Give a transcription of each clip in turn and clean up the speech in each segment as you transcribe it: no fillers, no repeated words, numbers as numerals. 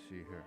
see here.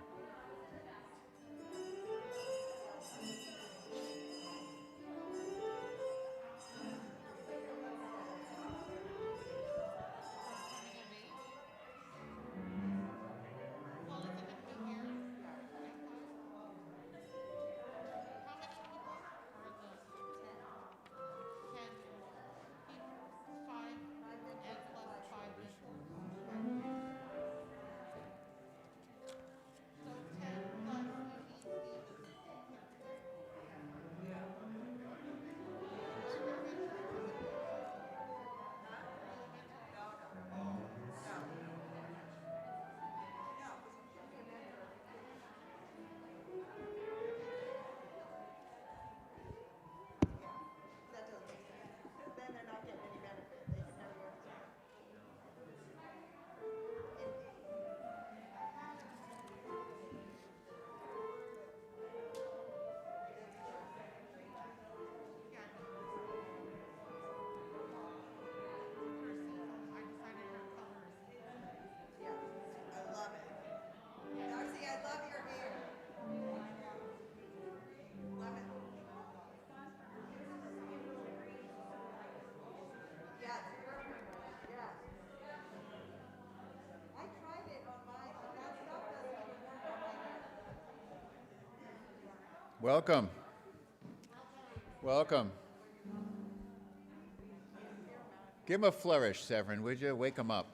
Welcome. Welcome. Give him a flourish, Severin, would you? Wake him up.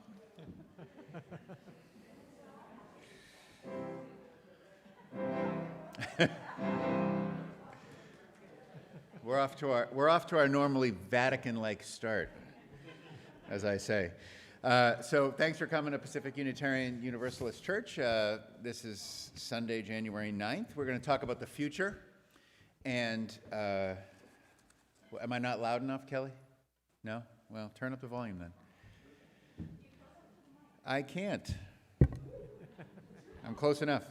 We're off to our normally Vatican-like start, as I say. So thanks for coming to Pacific Unitarian Universalist Church. This is Sunday, January 9th. We're going to talk about the future. And am I not loud enough, Kelly? No? Well, turn up the volume then. I can't. I'm close enough.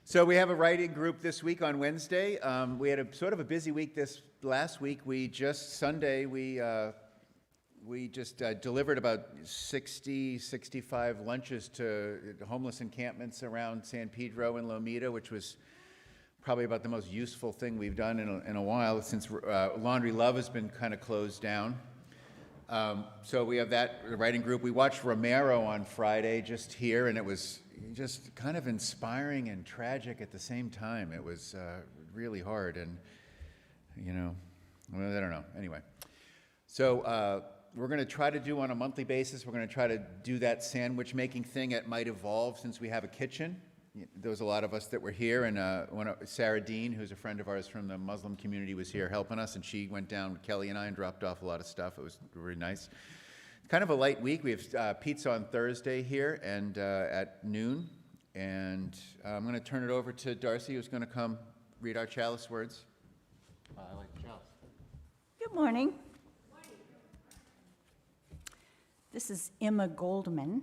So we have a writing group this week on Wednesday. We had a sort of a busy week this last week. Sunday, we delivered about 65 lunches to homeless encampments around San Pedro and Lomita, which was probably about the most useful thing we've done in a while since Laundry Love has been kind of closed down. So we have that writing group. We watched Romero on Friday just here, and it was just kind of inspiring and tragic at the same time. It was really hard, and, I don't know. Anyway, so we're going to try to do on a monthly basis, we're going to try to do that sandwich making thing. It might evolve since we have a kitchen. There was a lot of us that were here, and Sarah Dean, who's a friend of ours from the Muslim community, was here helping us, and she went down with Kelly and I and dropped off a lot of stuff. It was really nice. Kind of a light week. We have pizza on Thursday here and at noon, and I'm going to turn it over to Darcy, who's going to come read our chalice words. I like the chalice. Good morning. This is Emma Goldman.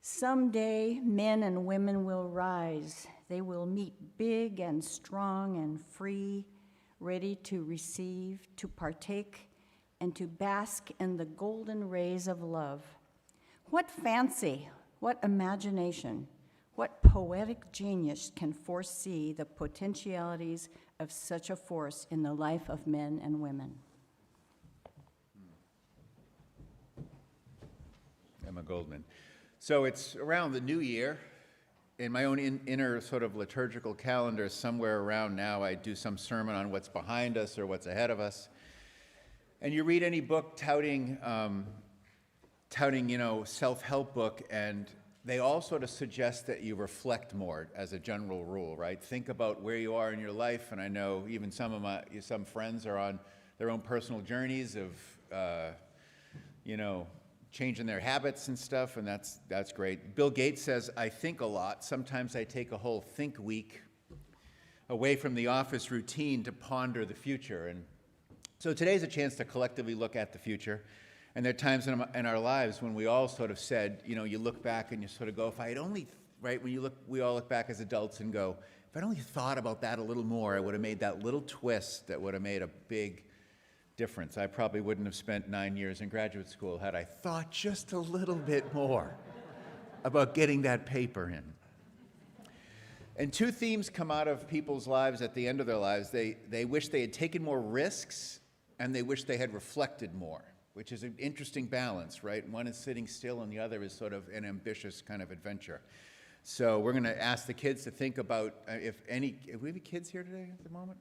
Someday, men and women will rise. They will meet big and strong and free, ready to receive, to partake, and to bask in the golden rays of love. What fancy, what imagination, what poetic genius can foresee the potentialities of such a force in the life of men and women? Emma Goldman. So it's around the new year. In my own inner sort of liturgical calendar, somewhere around now, I do some sermon on what's behind us or what's ahead of us. And you read any book touting, self-help book, and they all sort of suggest that you reflect more as a general rule, right? Think about where you are in your life, and I know even some friends are on their own personal journeys of, changing their habits and stuff, and that's great. Bill Gates says, I think a lot. Sometimes I take a whole think week away from the office routine to ponder the future. And so today's a chance to collectively look at the future. And there are times in our lives when we all sort of said, you look back and you sort of go, if I had only, right, we all look back as adults and go, if I'd only thought about that a little more, I would have made that little twist that would have made a big difference. I probably wouldn't have spent 9 years in graduate school had I thought just a little bit more about getting that paper in. And two themes come out of people's lives at the end of their lives. They wish they had taken more risks, and they wish they had reflected more, which is an interesting balance, right? One is sitting still, and the other is sort of an ambitious kind of adventure. So we're going to ask the kids to think about if we have kids here today at the moment?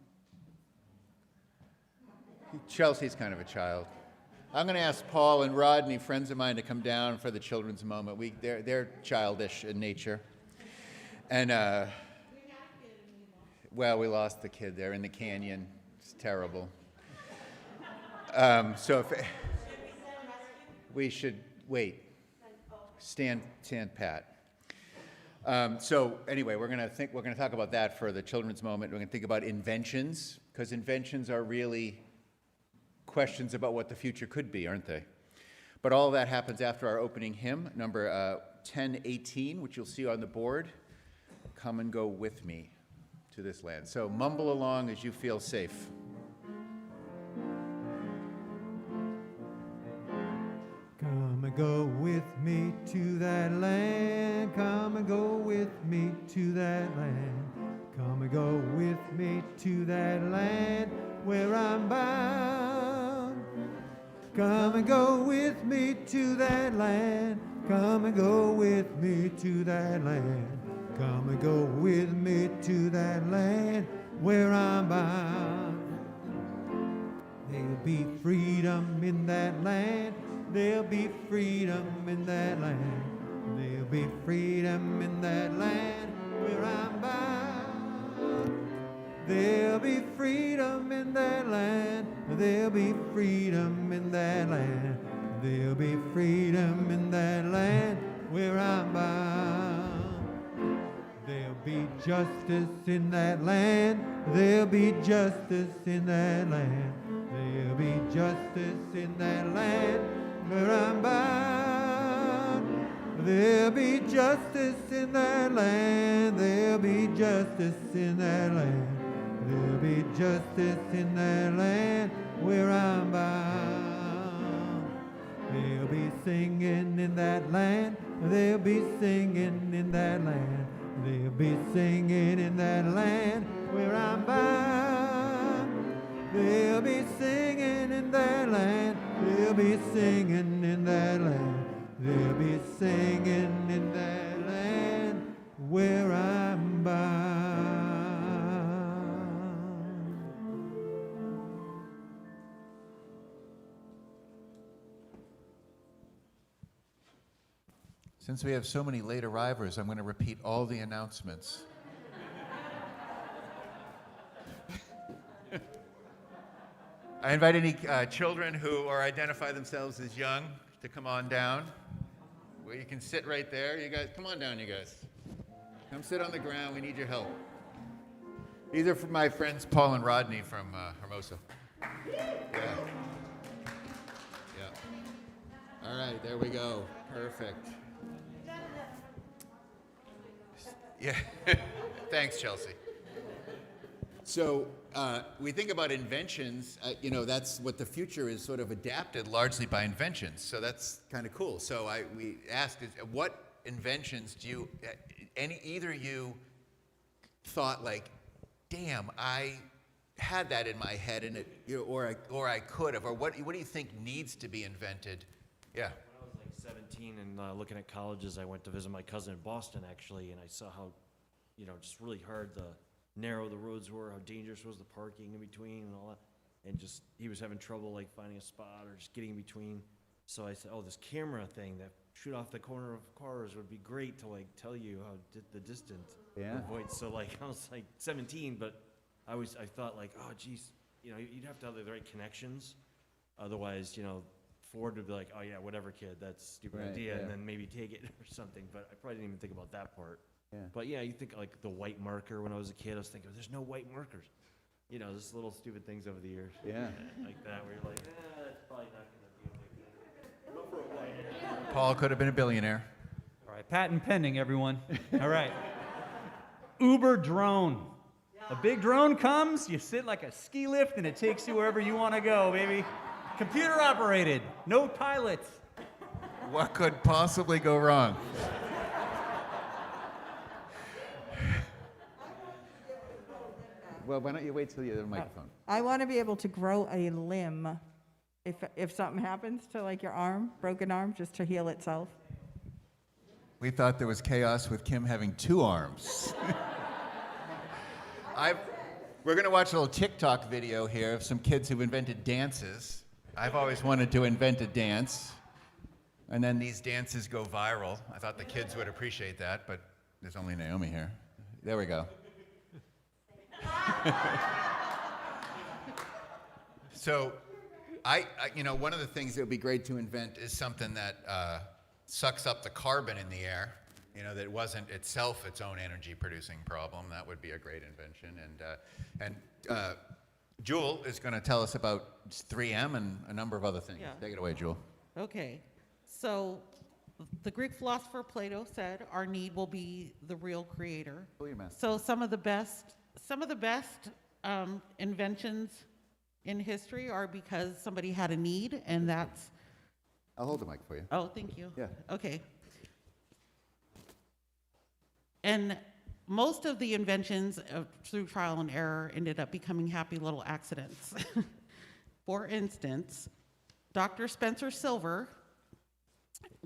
Chelsea's kind of a child. I'm going to ask Paul and Rodney, friends of mine, to come down for the children's moment. They're childish in nature. And, well, we lost the kid there in the canyon. It's terrible. So if we should wait. Stand pat. So anyway, we're going to talk about that for the children's moment. We're going to think about inventions, because inventions are really questions about what the future could be, aren't they? But all of that happens after our opening hymn, number 1018, which you'll see on the board. Come and go with me to this land. So mumble along as you feel safe. Come and go with me to that land. Come and go with me to that land. Come and go with me to that land where I'm bound. Come and go with me to that land. Come and go with me to that land. Come and go with me to that land where I'm bound. There'll be freedom in that land. There'll be freedom in that land. There'll be freedom in that land where I'm bound. There'll be freedom in that land. There'll be freedom in that land. There'll be freedom in that land where I'm bound. There'll be justice in that land. There'll be justice in that land. There'll be justice in that land where I'm bound. There'll be justice in that land. There'll be justice in that land. There'll be justice in that land where I'm bound. They'll be singing in that land. They'll be singing in that land. They'll be singing in that land where I'm bound. They'll be singing in that land. They'll be singing in that land. They'll be singing in that land where I'm bound. Since we have so many late arrivers, I'm going to repeat all the announcements. I invite any children who or identify themselves as young to come on down. Well, you can sit right there. You guys, come on down, you guys. Come sit on the ground. We need your help. These are from my friends Paul and Rodney from Hermosa. Yeah. All right, there we go. Perfect. Yeah. Thanks, Chelsea. So we think about inventions, that's what the future is, sort of adapted largely by inventions. So that's kind of cool. So we asked, what inventions do you, either you thought like, damn, I had that in my head, and or I could have, or what do you think needs to be invented? Yeah. When I was like 17 and looking at colleges, I went to visit my cousin in Boston actually, and I saw how, just really hard narrow the roads were, how dangerous was the parking in between and all that, and just he was having trouble like finding a spot or just getting in between. So I said, oh, this camera thing that shoot off the corner of cars would be great to like tell you how the distance. Yeah. Avoid. So like I was like 17, but I thought like, oh geez, you'd have to have the right connections, otherwise Ford would be like, oh yeah, whatever kid, that's a stupid Right, idea, yeah. and then maybe take it or something. But I probably didn't even think about that part. Yeah. But yeah, you think like the white marker. When I was a kid, I was thinking, there's no white markers. Just little stupid things over the years. Yeah. Like that, where you're like, that's probably not gonna be a big deal. Go for a white. Paul could have been a billionaire. All right, patent pending, everyone. All right. Uber drone. A big drone comes, you sit like a ski lift, and it takes you wherever you want to go, baby. Computer operated, no pilots. What could possibly go wrong? Well, why don't you wait till you have a microphone? I want to be able to grow a limb if something happens to like your arm, broken arm, just to heal itself. We thought there was chaos with Kim having 2 arms. We're going to watch a little TikTok video here of some kids who've invented dances. I've always wanted to invent a dance. And then these dances go viral. I thought the kids would appreciate that, but there's only Naomi here. There we go. So, one of the things that would be great to invent is something that sucks up the carbon in the air. That wasn't itself its own energy-producing problem. That would be a great invention. And Jewel is going to tell us about 3M and a number of other things. Yeah. Take it away, Jewel. Okay, so the Greek philosopher Plato said our need will be the real creator. Pull your mask. So some of the best inventions in history are because somebody had a need, and that's. I'll hold the mic for you. Oh, thank you. Yeah. Okay. And most of the inventions through trial and error ended up becoming happy little accidents. For instance, Dr. Spencer Silver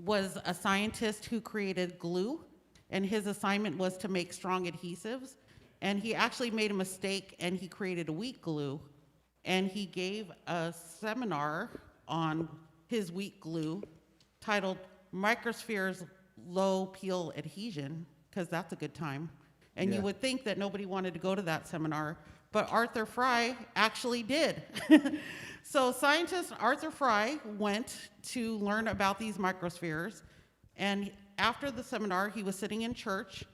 was a scientist who created glue, and his assignment was to make strong adhesives. And he actually made a mistake, and he created a weak glue. And he gave a seminar on his weak glue titled Microsphere's Low Peel Adhesion, because that's a good time. And Yeah. you would think that nobody wanted to go to that seminar, but Arthur Fry actually did. So scientist Arthur Fry went to learn about these microspheres, and after the seminar, he was sitting in church,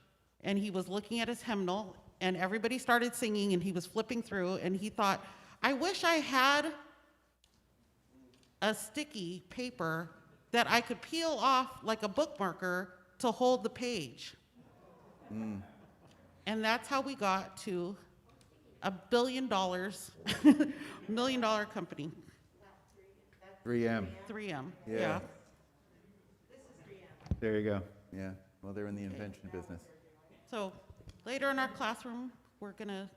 and he was looking at his hymnal, and everybody started singing, and he was flipping through, and he thought, I wish I had a sticky paper that I could peel off like a bookmarker to hold the page. And that's how we got to $1 billion, $1 million company, 3M. 3M. Yeah. There you go. Yeah. Well, they're in the invention business. So later in our classroom, we're going to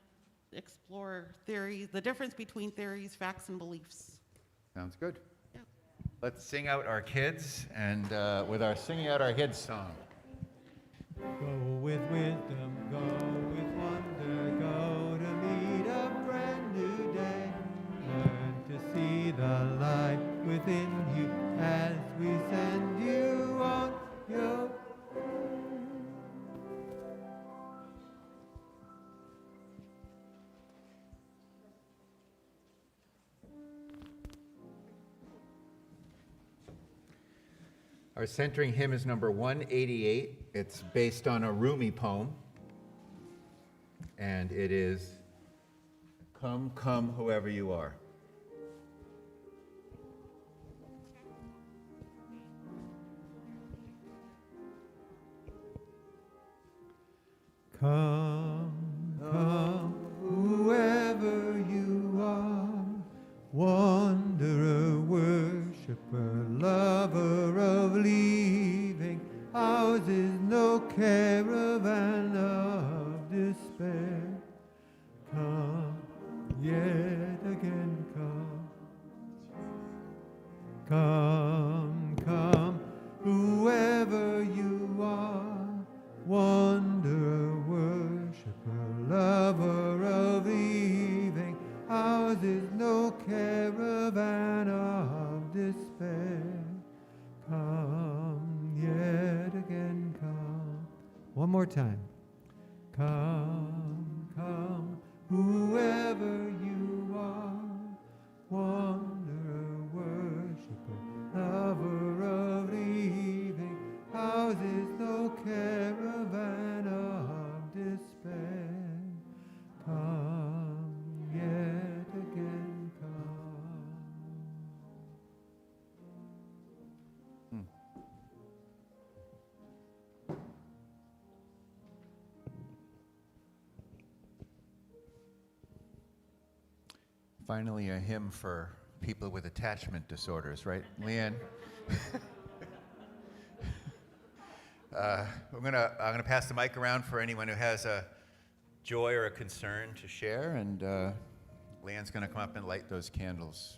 explore theories, the difference between theories, facts, and beliefs. Sounds good. Yeah. Let's sing out our kids, and with our Singing Out Our Kids song. Go with wisdom, go with wonder, go to meet a brand new day. Learn to see the light within you as we send you on your Our centering hymn is number 188. It's based on a Rumi poem, and it is Come, Come, Whoever You Are. Come, come, whoever you are, wanderer, worshiper, lover of leaving. Ours is no caravan of despair. Come, yet again come. Come, come, whoever you are, wanderer, worshiper, lover of the evening. Ours is no caravan of despair. Come, yet again come. One more time. Come, come, whoever you are, wanderer, worshiper, lover of the evening. Ours is no caravan of despair. Come, yet again come. Finally, a hymn for people with attachment disorders, right, Leanne? I'm gonna pass the mic around for anyone who has a joy or a concern to share, and Leanne's going to come up and light those candles.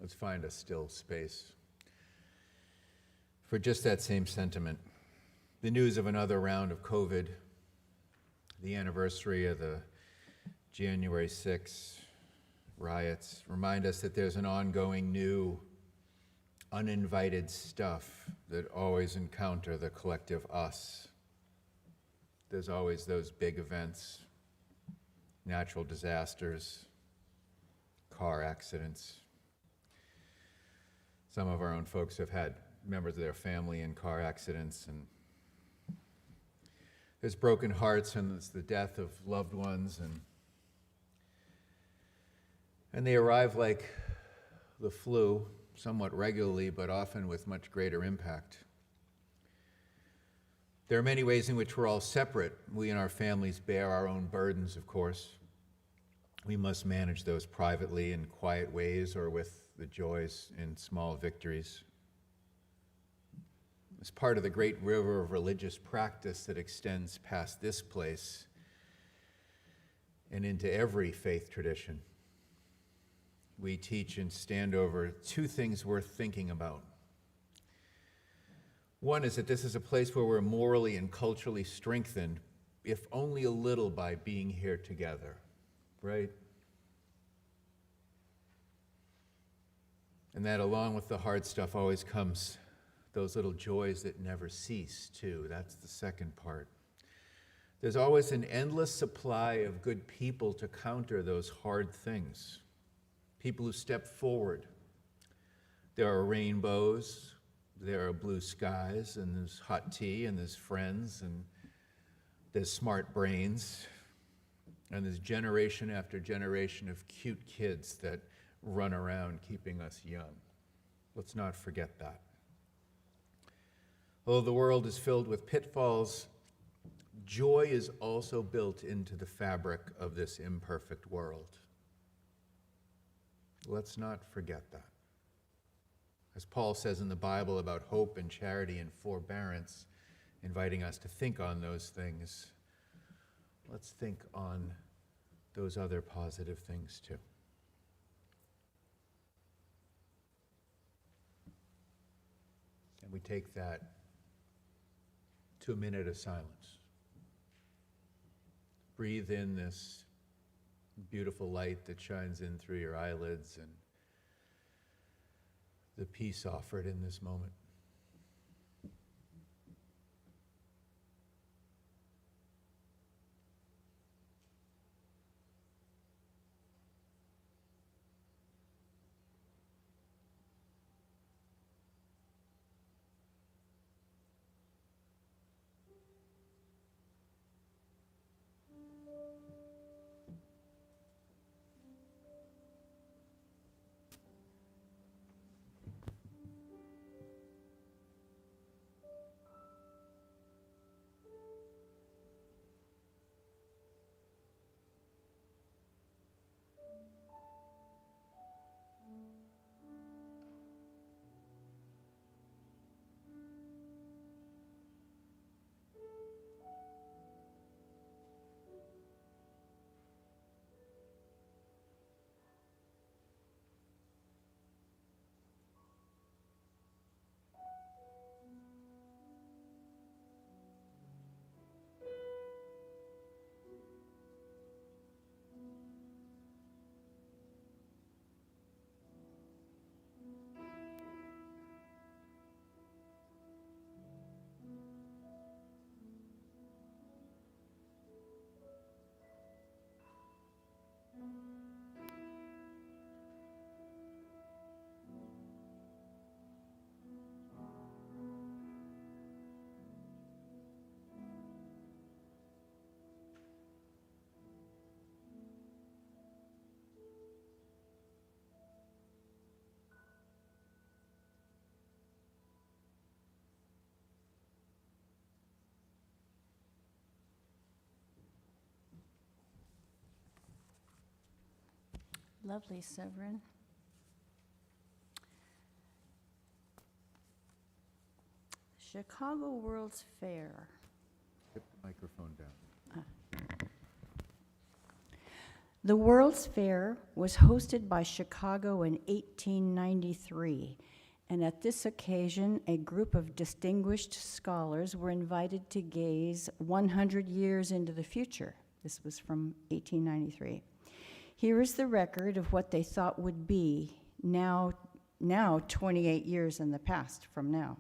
Let's find a still space for just that same sentiment. The news of another round of COVID, the anniversary of the January 6th riots, remind us that there's an ongoing new, uninvited stuff that always encounter the collective us. There's always those big events, natural disasters, car accidents. Some of our own folks have had members of their family in car accidents, and there's broken hearts, and there's the death of loved ones, and they arrive like the flu, somewhat regularly, but often with much greater impact. There are many ways in which we're all separate. We and our families bear our own burdens, of course. We must manage those privately in quiet ways or with the joys in small victories. As part of the great river of religious practice that extends past this place and into every faith tradition, we teach and stand over two things worth thinking about. One is that this is a place where we're morally and culturally strengthened, if only a little, by being here together, right? And that along with the hard stuff always comes those little joys that never cease, too. That's the second part. There's always an endless supply of good people to counter those hard things. People who step forward. There are rainbows, there are blue skies, and there's hot tea, and there's friends, and there's smart brains, and there's generation after generation of cute kids that run around keeping us young. Let's not forget that. Although the world is filled with pitfalls, joy is also built into the fabric of this imperfect world. Let's not forget that. As Paul says in the Bible about hope and charity and forbearance, inviting us to think on those things, let's think on those other positive things too. And we take that to a minute of silence. breathe in this beautiful light that shines in through your eyelids and the peace offered in this moment. Lovely, Severin. Chicago World's Fair. Get the microphone down. The World's Fair was hosted by Chicago in 1893, and at this occasion, a group of distinguished scholars were invited to gaze 100 years into the future. This was from 1893. Here is the record of what they thought would be now 28 years in the past from now.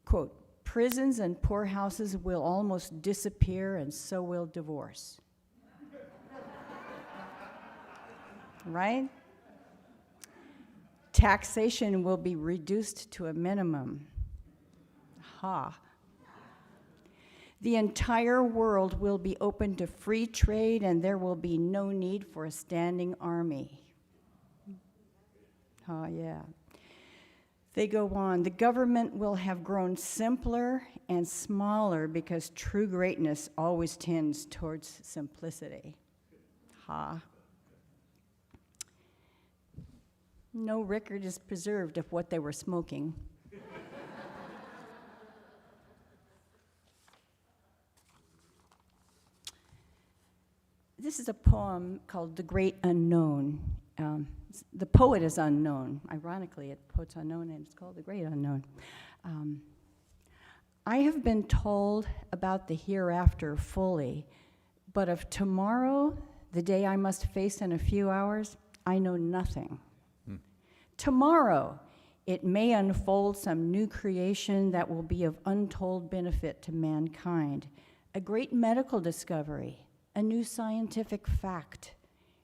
Quote, prisons and poorhouses will almost disappear, and so will divorce. Right? Taxation will be reduced to a minimum. Ha. The entire world will be open to free trade, and there will be no need for a standing army. Oh, yeah. They go on. The government will have grown simpler and smaller because true greatness always tends towards simplicity. Ha. No record is preserved of what they were smoking. This is a poem called The Great Unknown. The poet is unknown. Ironically, the poet's unknown, and it's called The Great Unknown. I have been told about the hereafter fully, but of tomorrow, the day I must face in a few hours, I know nothing. Tomorrow, it may unfold some new creation that will be of untold benefit to mankind, a great medical discovery, a new scientific fact,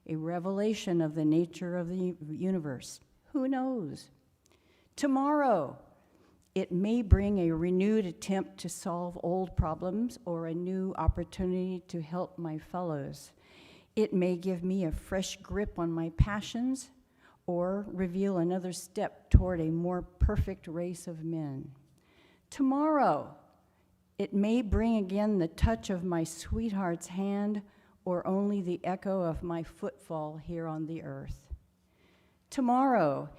a revelation of the nature of the universe. Who knows? Tomorrow, it may bring a renewed attempt to solve old problems or a new opportunity to help my fellows. It may give me a fresh grip on my passions or reveal another step toward a more perfect race of men. Tomorrow, it may bring again the touch of my sweetheart's hand or only the echo of my footfall here on the earth. Tomorrow,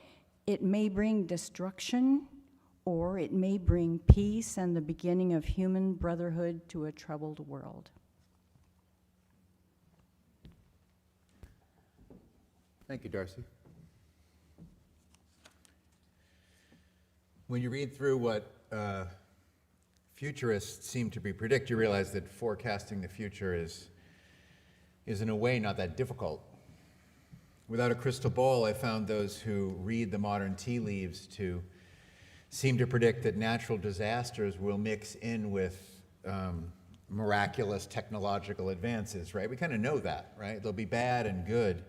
it may bring destruction, or it may bring peace and the beginning of human brotherhood to a troubled world. Thank you, Darcy. When you read through what futurists seem to predict, you realize that forecasting the future is is in a way not that difficult. Without a crystal ball, I found those who read the modern tea leaves to seem to predict that natural disasters will mix in with miraculous technological advances, right? We kind of know that, right? They'll be bad and good.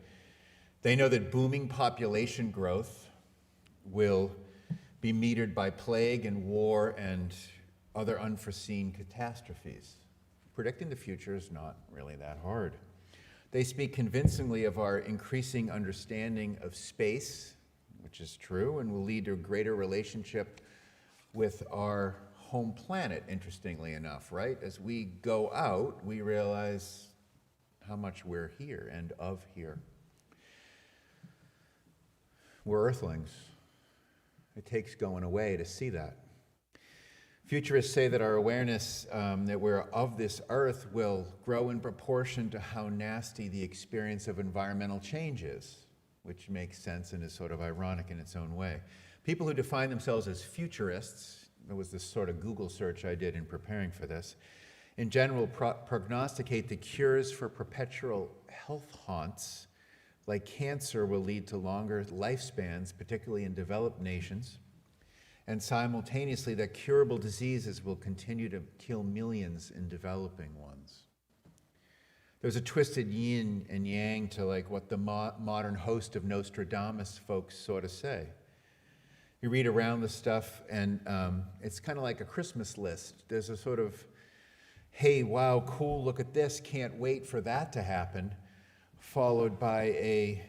They know that booming population growth will be metered by plague and war and other unforeseen catastrophes. Predicting the future is not really that hard. They speak convincingly of our increasing understanding of space, which is true, and will lead to a greater relationship with our home planet, interestingly enough, right? As we go out, we realize how much we're here and of here. We're earthlings. It takes going away to see that. Futurists say that our awareness that we're of this earth will grow in proportion to how nasty the experience of environmental change is, which makes sense and is sort of ironic in its own way. People who define themselves as futurists, there was this sort of Google search I did in preparing for this, in general prognosticate the cures for perpetual health haunts like cancer will lead to longer lifespans, particularly in developed nations, and simultaneously that curable diseases will continue to kill millions in developing ones. There's a twisted yin and yang to like what the modern host of Nostradamus folks sort of say. You read around the stuff and it's kind of like a Christmas list. There's a sort of, hey, wow, cool, look at this, can't wait for that to happen, followed by a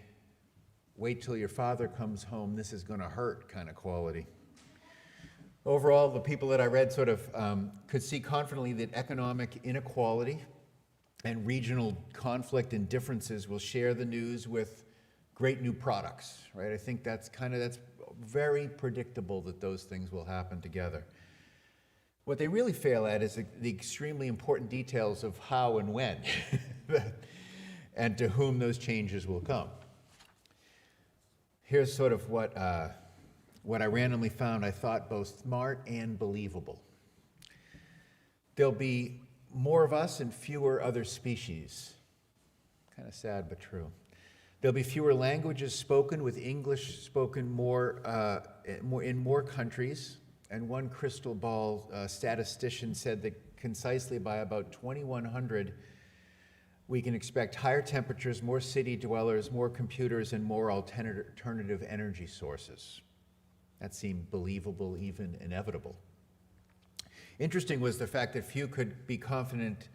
wait till your father comes home, this is gonna hurt kind of quality. Overall, the people that I read sort of could see confidently that economic inequality and regional conflict and differences will share the news with great new products, right? I think that's very predictable that those things will happen together. What they really fail at is the extremely important details of how and when and to whom those changes will come. Here's sort of what I randomly found I thought both smart and believable. There'll be more of us and fewer other species. Kind of sad, but true. There'll be fewer languages spoken, with English spoken more in more countries. And one crystal ball statistician said that concisely by about 2100, we can expect higher temperatures, more city dwellers, more computers, and more alternative energy sources. That seemed believable, even inevitable. Interesting was the fact that few could be confident.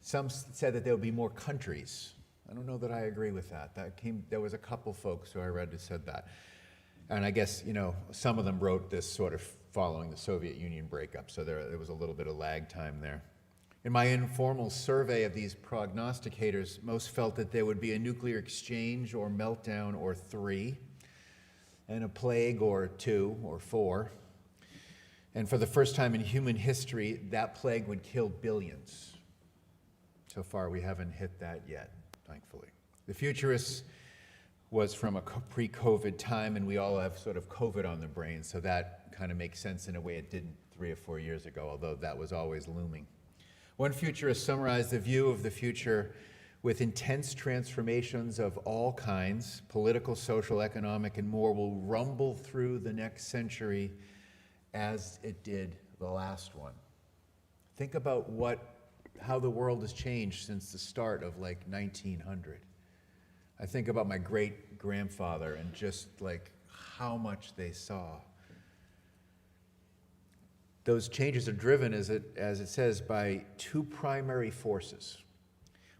Some said that there would be more countries. I don't know that I agree with that. There was a couple folks who I read who said that. And I guess, some of them wrote this sort of following the Soviet Union breakup, so there was a little bit of lag time there. In my informal survey of these prognosticators, most felt that there would be a nuclear exchange or meltdown or 3, and a plague or 2 or 4. And for the first time in human history, that plague would kill billions. So far, we haven't hit that yet, thankfully. The futurists was from a pre-COVID time, and we all have sort of COVID on the brain, so that kind of makes sense in a way it didn't 3 or 4 years ago, although that was always looming. One futurist summarized the view of the future with intense transformations of all kinds, political, social, economic, and more, will rumble through the next century as it did the last one. Think about how the world has changed since the start of 1900. I think about my great-grandfather and just how much they saw. Those changes are driven, as it says, by 2 primary forces.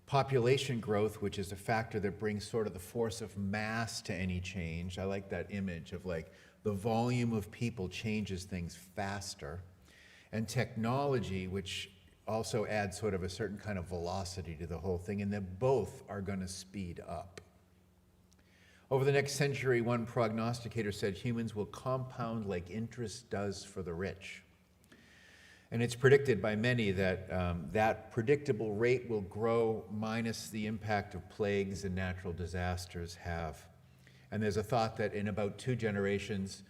Population growth, which is a factor that brings sort of the force of mass to any change. I like that image of the volume of people changes things faster. And technology, which also adds sort of a certain kind of velocity to the whole thing, and that both are going to speed up. Over the next century, one prognosticator said humans will compound like interest does for the rich. And it's predicted by many that that predictable rate will grow minus the impact of plagues and natural disasters have. And there's a thought that in about 2 generations,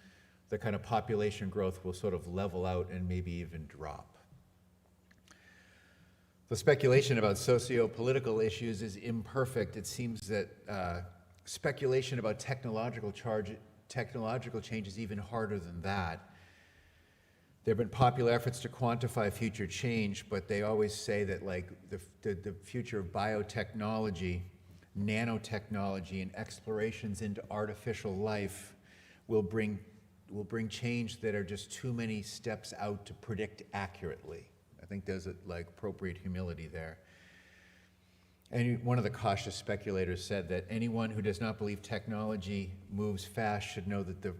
the kind of population growth will sort of level out and maybe even drop. The speculation about socio-political issues is imperfect. It seems that speculation about technological change is even harder than that. There have been popular efforts to quantify future change, but they always say that like the future of biotechnology, nanotechnology, and explorations into artificial life will bring change that are just too many steps out to predict accurately. I think there's like appropriate humility there. And one of the cautious speculators said that anyone who does not believe technology moves fast should know that the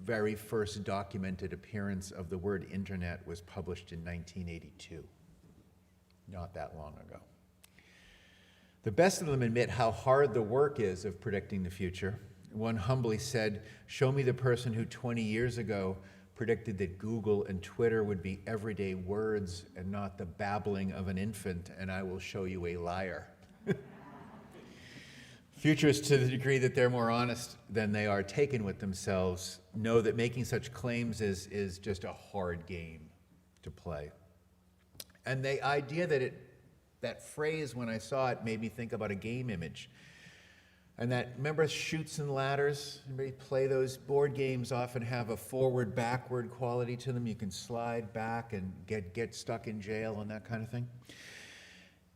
very first documented appearance of the word internet was published in 1982, not that long ago. The best of them admit how hard the work is of predicting the future. One humbly said, "Show me the person who 20 years ago predicted that Google and Twitter would be everyday words and not the babbling of an infant, and I will show you a liar." Futurists, to the degree that they're more honest than they are taken with themselves, know that making such claims is just a hard game to play. And the idea that phrase, when I saw it, made me think about a game image. And remember Chutes and Ladders? Anybody play those? Board games often have a forward-backward quality to them. You can slide back and get stuck in jail and that kind of thing.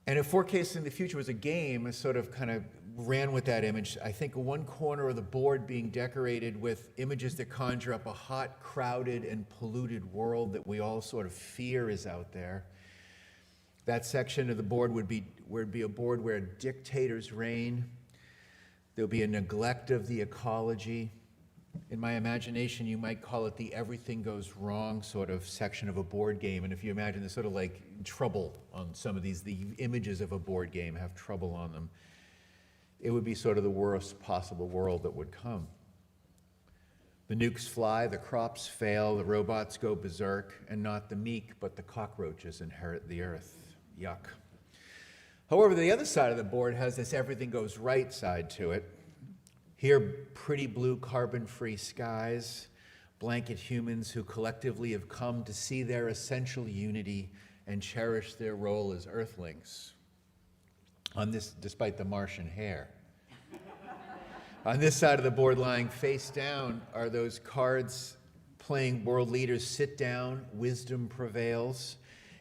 And if Forecasting the Future was a game, I sort of kind of ran with that image. I think one corner of the board being decorated with images that conjure up a hot, crowded, and polluted world that we all sort of fear is out there. That section of the board would be a board where dictators reign. There'll be a neglect of the ecology. In my imagination, you might call it the everything goes wrong sort of section of a board game. And if you imagine the sort of like trouble on some of these, the images of a board game have trouble on them, it would be sort of the worst possible world that would come. The nukes fly, the crops fail, the robots go berserk, and not the meek, but the cockroaches inherit the earth. Yuck. However, the other side of the board has this everything goes right side to it. Here, pretty blue carbon-free skies, blanket humans who collectively have come to see their essential unity and cherish their role as earthlings. On this, despite the Martian hair. On this side of the board, lying face down, are those cards playing world leaders sit down, wisdom prevails.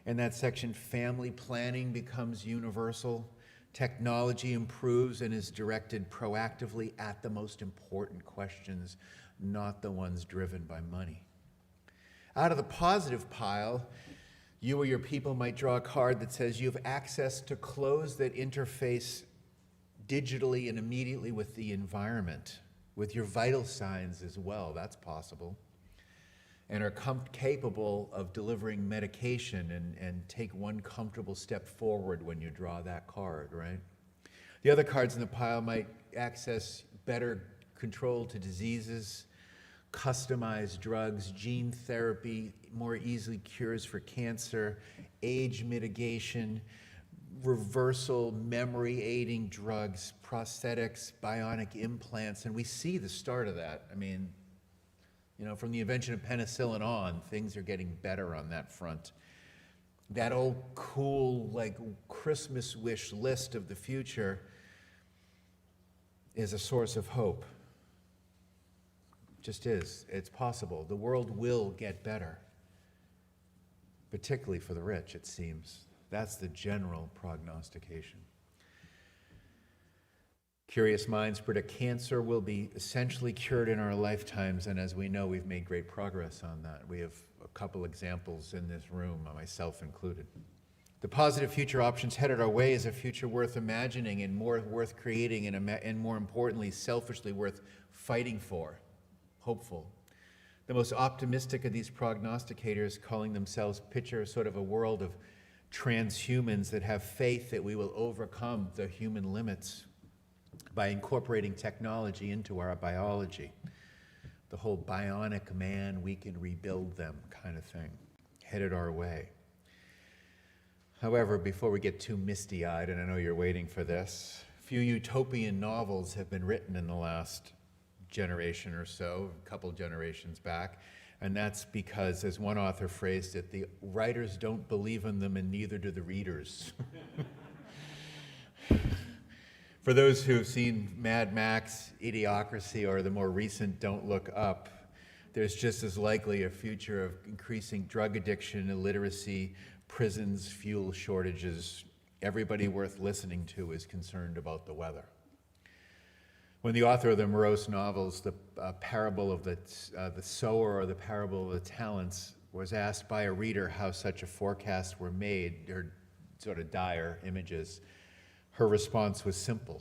In that section, family planning becomes universal. Technology improves and is directed proactively at the most important questions, not the ones driven by money. Out of the positive pile, you or your people might draw a card that says you have access to clothes that interface digitally and immediately with the environment, with your vital signs as well. That's possible. And are capable of delivering medication and take one comfortable step forward when you draw that card, right? The other cards in the pile might access better control to diseases, customized drugs, gene therapy, more easily cures for cancer, age mitigation, reversal, memory-aiding drugs, prosthetics, bionic implants, and we see the start of that. I mean, you know, from the invention of penicillin on, things are getting better on that front. That old cool, like, Christmas wish list of the future is a source of hope. Just is. It's possible. The world will get better, particularly for the rich, it seems. That's the general prognostication. Curious minds predict cancer will be essentially cured in our lifetimes, and as we know, we've made great progress on that. We have a couple examples in this room, myself included. The positive future options headed our way is a future worth imagining and more worth creating and more importantly, selfishly worth fighting for. Hopeful. The most optimistic of these prognosticators, calling themselves, picture sort of a world of transhumans that have faith that we will overcome the human limits by incorporating technology into our biology. The whole bionic man, we can rebuild them kind of thing, headed our way. However, before we get too misty-eyed, and I know you're waiting for this, a few utopian novels have been written in the last generation or so, a couple generations back, And that's because, as one author phrased it, the writers don't believe in them and neither do the readers. For those who've seen Mad Max, Idiocracy, or the more recent Don't Look Up, there's just as likely a future of increasing drug addiction, illiteracy, prisons, fuel shortages. Everybody worth listening to is concerned about the weather. When the author of the morose novels, the parable of the sower or the parable of the talents, was asked by a reader how such a forecast were made, her sort of dire images, her response was simple.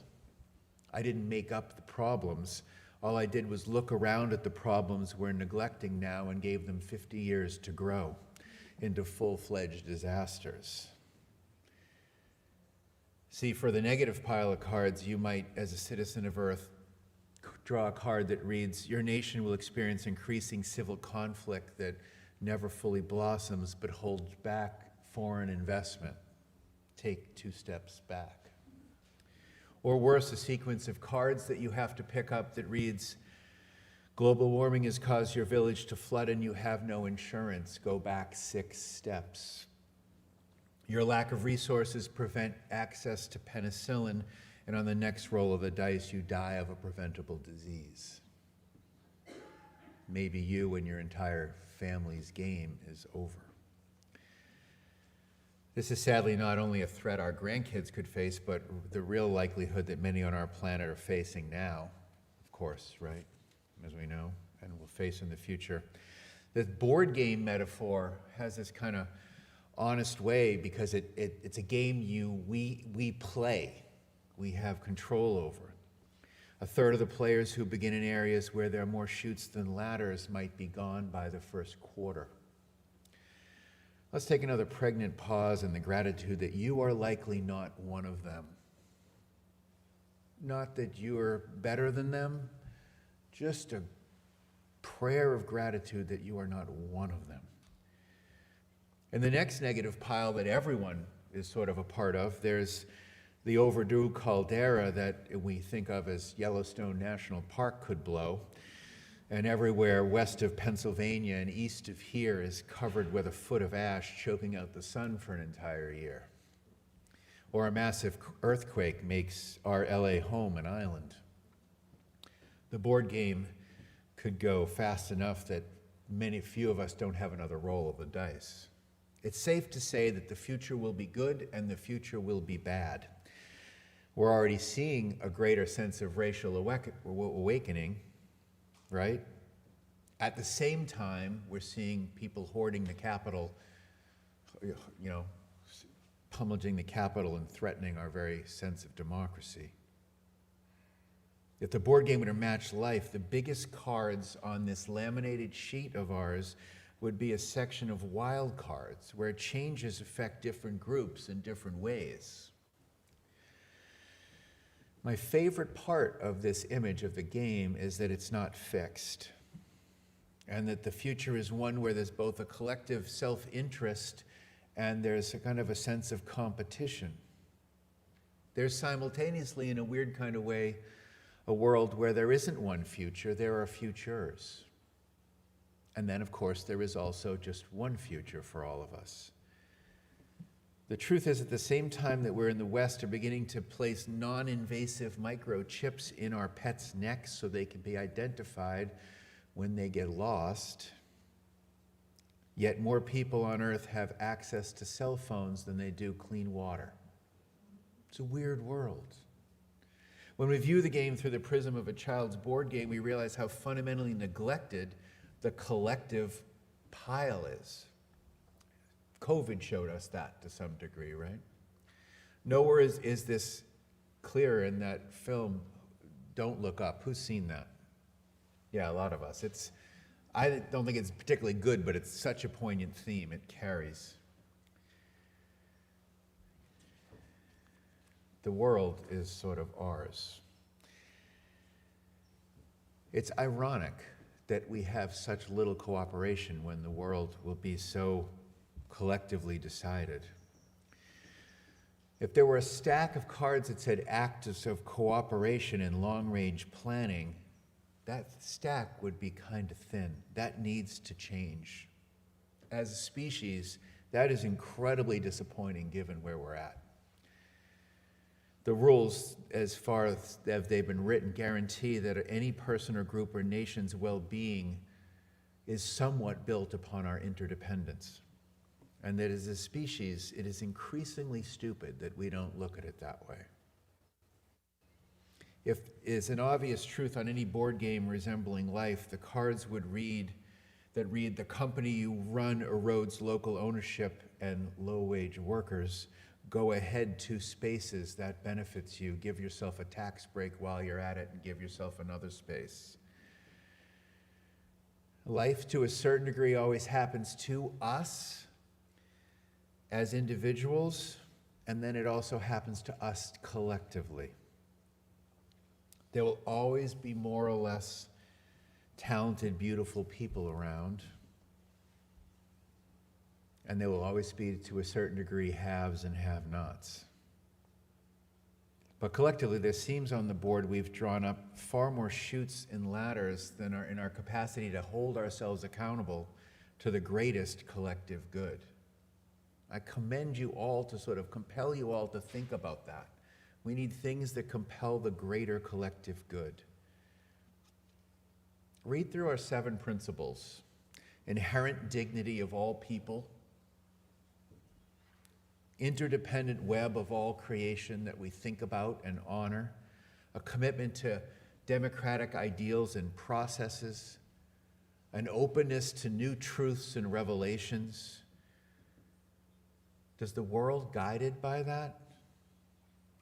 I didn't make up the problems. All I did was look around at the problems we're neglecting now and gave them 50 years to grow into full-fledged disasters. See, for the negative pile of cards, you might, as a citizen of Earth, draw a card that reads, your nation will experience increasing civil conflict that never fully blossoms but holds back foreign investment. Take 2 steps back. Or worse, a sequence of cards that you have to pick up that reads, global warming has caused your village to flood and you have no insurance. Go back 6 steps. Your lack of resources prevent access to penicillin, and on the next roll of the dice, you die of a preventable disease. Maybe you and your entire family's game is over. This is sadly not only a threat our grandkids could face, but the real likelihood that many on our planet are facing now, of course, right, as we know, and will face in the future. The board game metaphor has this kind of honest way because it's a game we play, we have control over. A third of the players who begin in areas where there are more chutes than ladders might be gone by the first quarter. Let's take another pregnant pause in the gratitude that you are likely not one of them. Not that you are better than them, just a prayer of gratitude that you are not one of them. In the next negative pile that everyone is sort of a part of, there's the overdue caldera that we think of as Yellowstone National Park could blow. And everywhere west of Pennsylvania and east of here is covered with a foot of ash choking out the sun for an entire year. Or a massive earthquake makes our LA home an island. The board game could go fast enough that few of us don't have another roll of the dice. It's safe to say that the future will be good and the future will be bad. We're already seeing a greater sense of racial awakening, right? At the same time, we're seeing people hoarding the Capitol, pummeling the Capitol and threatening our very sense of democracy. If the board game were to match life, the biggest cards on this laminated sheet of ours would be a section of wild cards where changes affect different groups in different ways. My favorite part of this image of the game is that it's not fixed, and that the future is one where there's both a collective self-interest and there's a kind of a sense of competition. There's simultaneously, in a weird kind of way, a world where there isn't one future, there are futures. And then, of course, there is also just one future for all of us. The truth is, at the same time that we're in the West are beginning to place non-invasive microchips in our pets' necks so they can be identified when they get lost, yet more people on Earth have access to cell phones than they do clean water. It's a weird world. When we view the game through the prism of a child's board game, we realize how fundamentally neglected the collective pile is. COVID showed us that to some degree, right? Nowhere is this clearer in that film, Don't Look Up. Who's seen that? Yeah, a lot of us. I don't think it's particularly good, but it's such a poignant theme. It carries. The world is sort of ours. It's ironic that we have such little cooperation when the world will be so collectively decided. If there were a stack of cards that said acts of cooperation and long-range planning, that stack would be kind of thin. That needs to change. As a species, that is incredibly disappointing given where we're at. The rules, as far as they've been written, guarantee that any person or group or nation's well-being is somewhat built upon our interdependence. And that as a species, it is increasingly stupid that we don't look at it that way. If is an obvious truth on any board game resembling life, the cards would read, the company you run erodes local ownership and low-wage workers. Go ahead 2 spaces, that benefits you. Give yourself a tax break while you're at it and give yourself another space. Life, to a certain degree, always happens to us as individuals, and then it also happens to us collectively. There will always be more or less talented, beautiful people around. And there will always be, to a certain degree, haves and have-nots. But collectively, there seems on the board we've drawn up far more chutes and ladders than in our capacity to hold ourselves accountable to the greatest collective good. I commend you all to sort of compel you all to think about that. We need things that compel the greater collective good. Read through our 7 principles. Inherent dignity of all people, interdependent web of all creation that we think about and honor, a commitment to democratic ideals and processes, an openness to new truths and revelations. Does the world guided by that?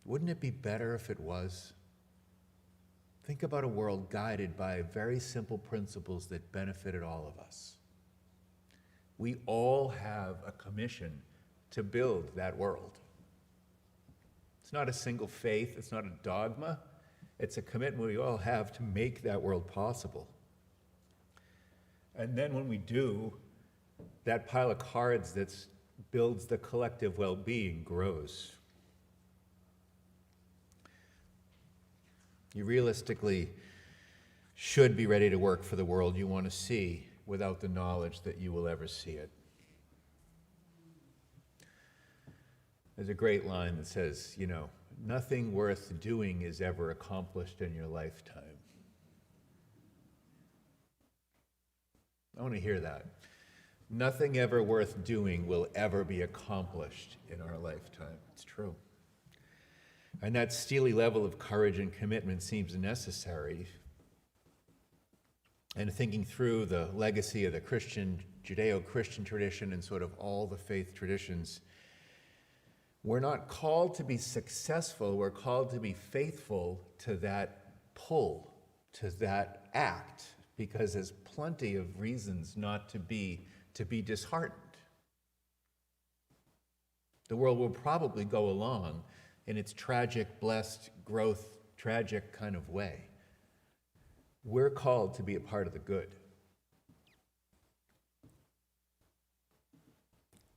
Wouldn't it be better if it was? Think about a world guided by very simple principles that benefited all of us. We all have a commission to build that world. It's not a single faith, it's not a dogma, it's a commitment we all have to make that world possible. And then when we do, that pile of cards that builds the collective well-being grows. You realistically should be ready to work for the world you want to see without the knowledge that you will ever see it. There's a great line that says, nothing worth doing is ever accomplished in your lifetime. I want to hear that. Nothing ever worth doing will ever be accomplished in our lifetime. It's true. And that steely level of courage and commitment seems necessary. And thinking through the legacy of the Judeo-Christian tradition and sort of all the faith traditions, we're not called to be successful, we're called to be faithful to that pull, to that act, because there's plenty of reasons not to be disheartened. The world will probably go along in its tragic, blessed, growth, tragic kind of way. We're called to be a part of the good.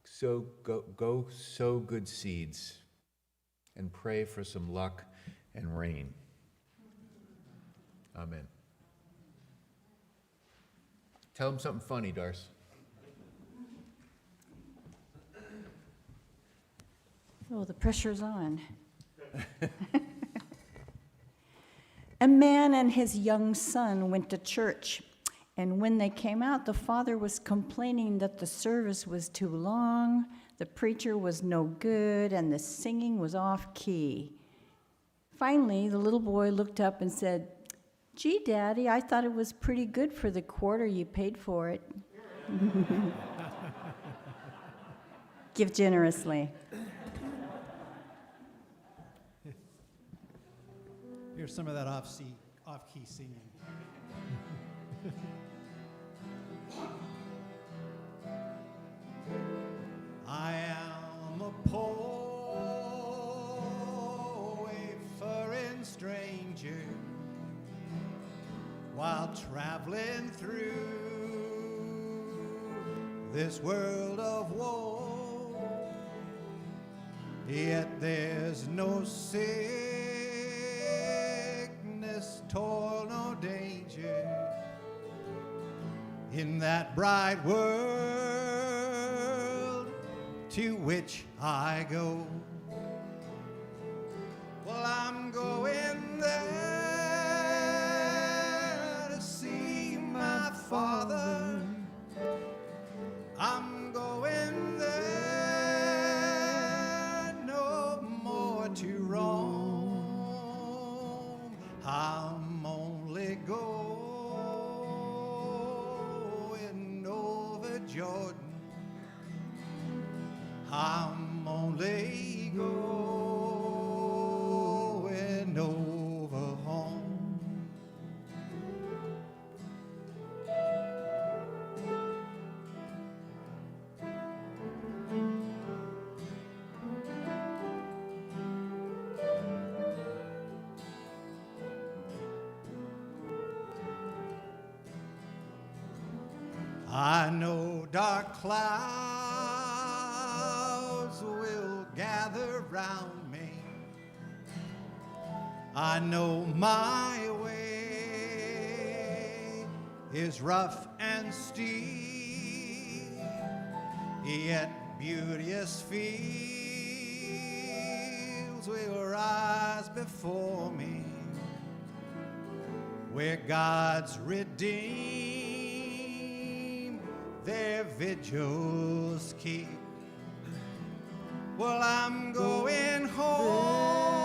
So go sow good seeds and pray for some luck and rain. Amen. Tell them something funny, Darce. Oh, the pressure's on. A man and his young son went to church, and when they came out, the father was complaining that the service was too long, the preacher was no good, and the singing was off key. Finally, the little boy looked up and said, "Gee, Daddy, I thought it was pretty good for the quarter you paid for it." Give generously. Here's some of that off-key singing. I am a poor wayfaring stranger while traveling through this world of woe. Yet there's no sickness, toil, no danger in that bright world to which I go. Well, I'm going there to see my Father. I'm going there no more to roam. I'm only going over Jordan. I'm only going over home. I know dark clouds will gather round me. I know my way is rough and steep, yet beauteous fields will rise before me, where God's redeemed their vigils keep. Well, I'm going home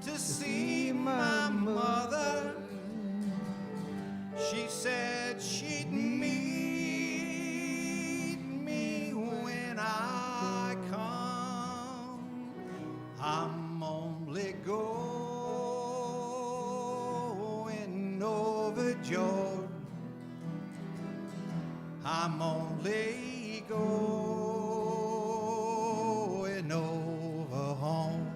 to see my mother. She said she'd meet me when I come. I'm only going over Jordan. I'm only going over home.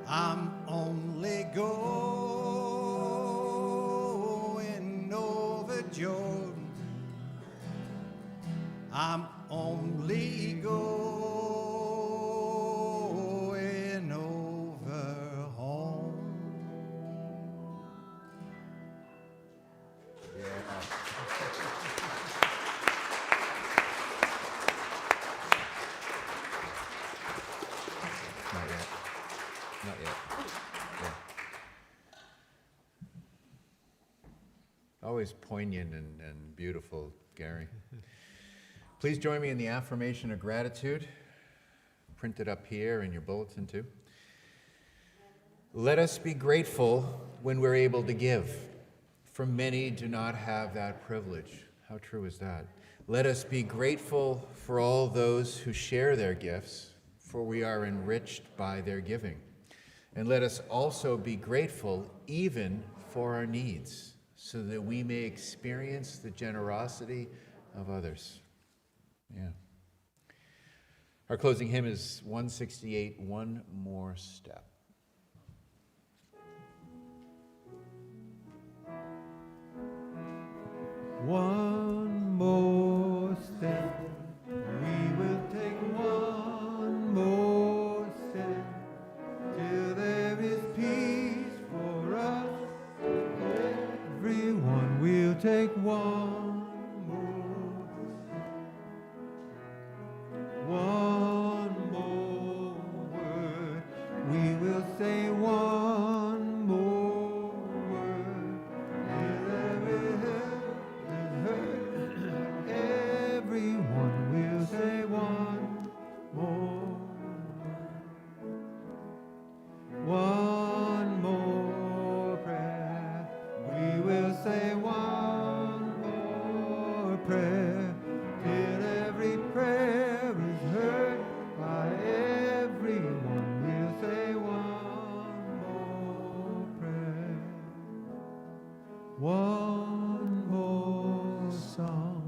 I'm only going over Jordan. I'm only going over home. Not yet. Not yet. Yeah. Always poignant and beautiful, Gary. Please join me in the affirmation of gratitude, printed up here in your bulletin too. Let us be grateful when we're able to give, for many do not have that privilege. How true is that? Let us be grateful for all those who share their gifts, for we are enriched by their giving. And let us also be grateful even for our needs, so that we may experience the generosity of others. Yeah. Our closing hymn is 168, One More Step. One more step, we will take one more step, till there is peace for us. Everyone will take one more step, one more word, we will say one more word, till every hurt is heard. Everyone will say one more word, one more prayer, we will say one more prayer, till every prayer is heard by everyone. We'll say one more prayer, one more song.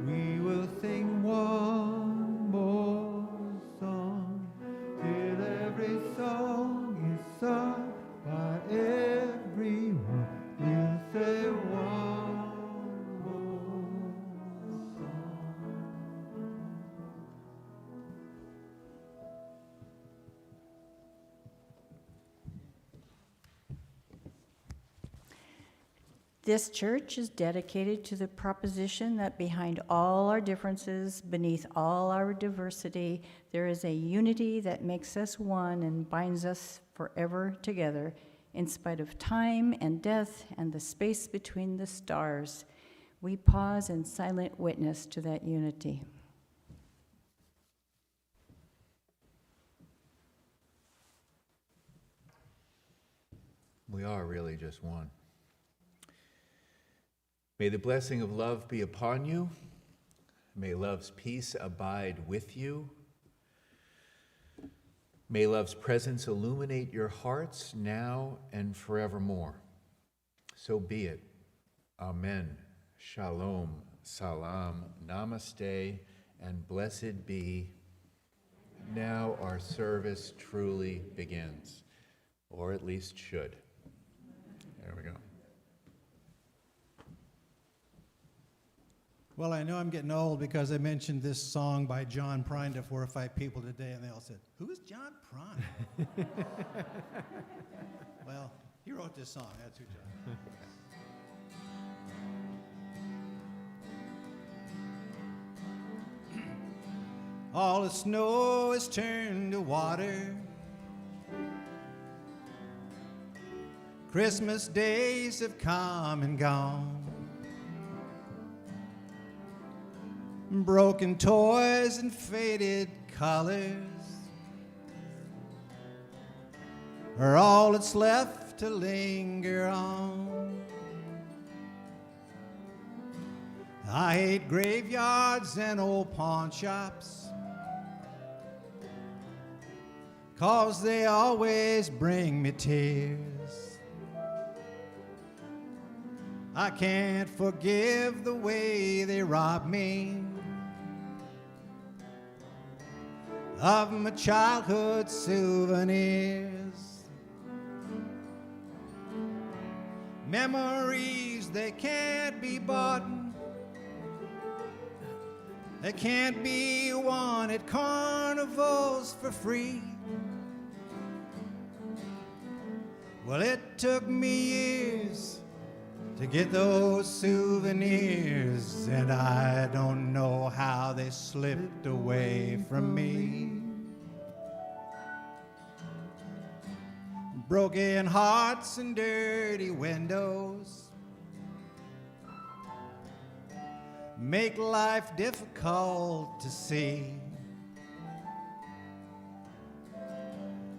We will sing one more This church is dedicated to the proposition that behind all our differences, beneath all our diversity, there is a unity that makes us one and binds us forever together, in spite of time and death and the space between the stars. We pause in silent witness to that unity. We are really just one. May the blessing of love be upon you. May love's peace abide with you. May love's presence illuminate your hearts now and forevermore. So be it. Amen. Shalom. Salam. Namaste. And blessed be. Now our service truly begins, or at least should. There we go. Well, I know I'm getting old because I mentioned this song by John Prine to 4 or 5 people today, and they all said, "Who is John Prine?" Well, he wrote this song. That's who John. All the snow is turned to water. Christmas days have come and gone. Broken toys and faded colors are all that's left to linger on. I hate graveyards and old pawn shops, 'cause they always bring me tears. I can't forgive the way they robbed me of my childhood souvenirs. Memories, they can't be bought. They can't be won at carnivals for free. Well, it took me years to get those souvenirs, and I don't know how they slipped away from me. Broken hearts and dirty windows make life difficult to see.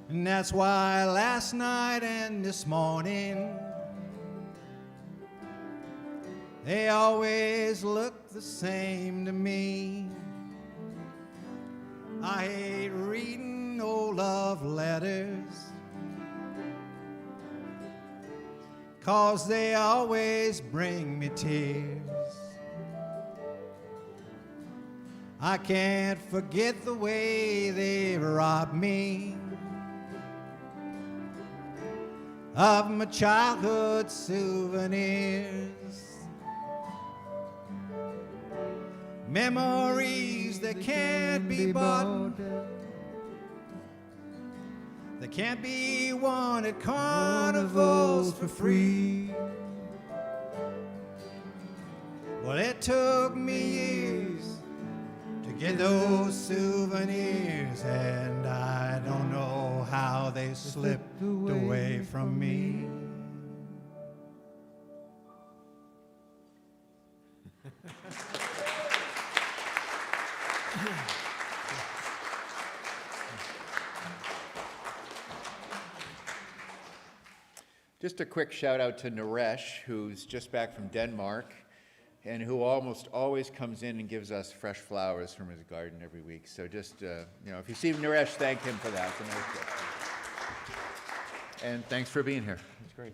And that's why last night and this morning they always look the same to me. I hate reading old love letters, 'cause they always bring me tears. I can't forget the way they robbed me of my childhood souvenirs. Memories that can't be bought, they can't be won at carnivals for free. Well, it took me years to get those souvenirs, and I don't know how they slipped away from me. Just a quick shout out to Naresh, who's just back from Denmark and who almost always comes in and gives us fresh flowers from his garden every week. So just, if you see Naresh, thank him for that. It's a nice gift. And thanks for being here. It's great.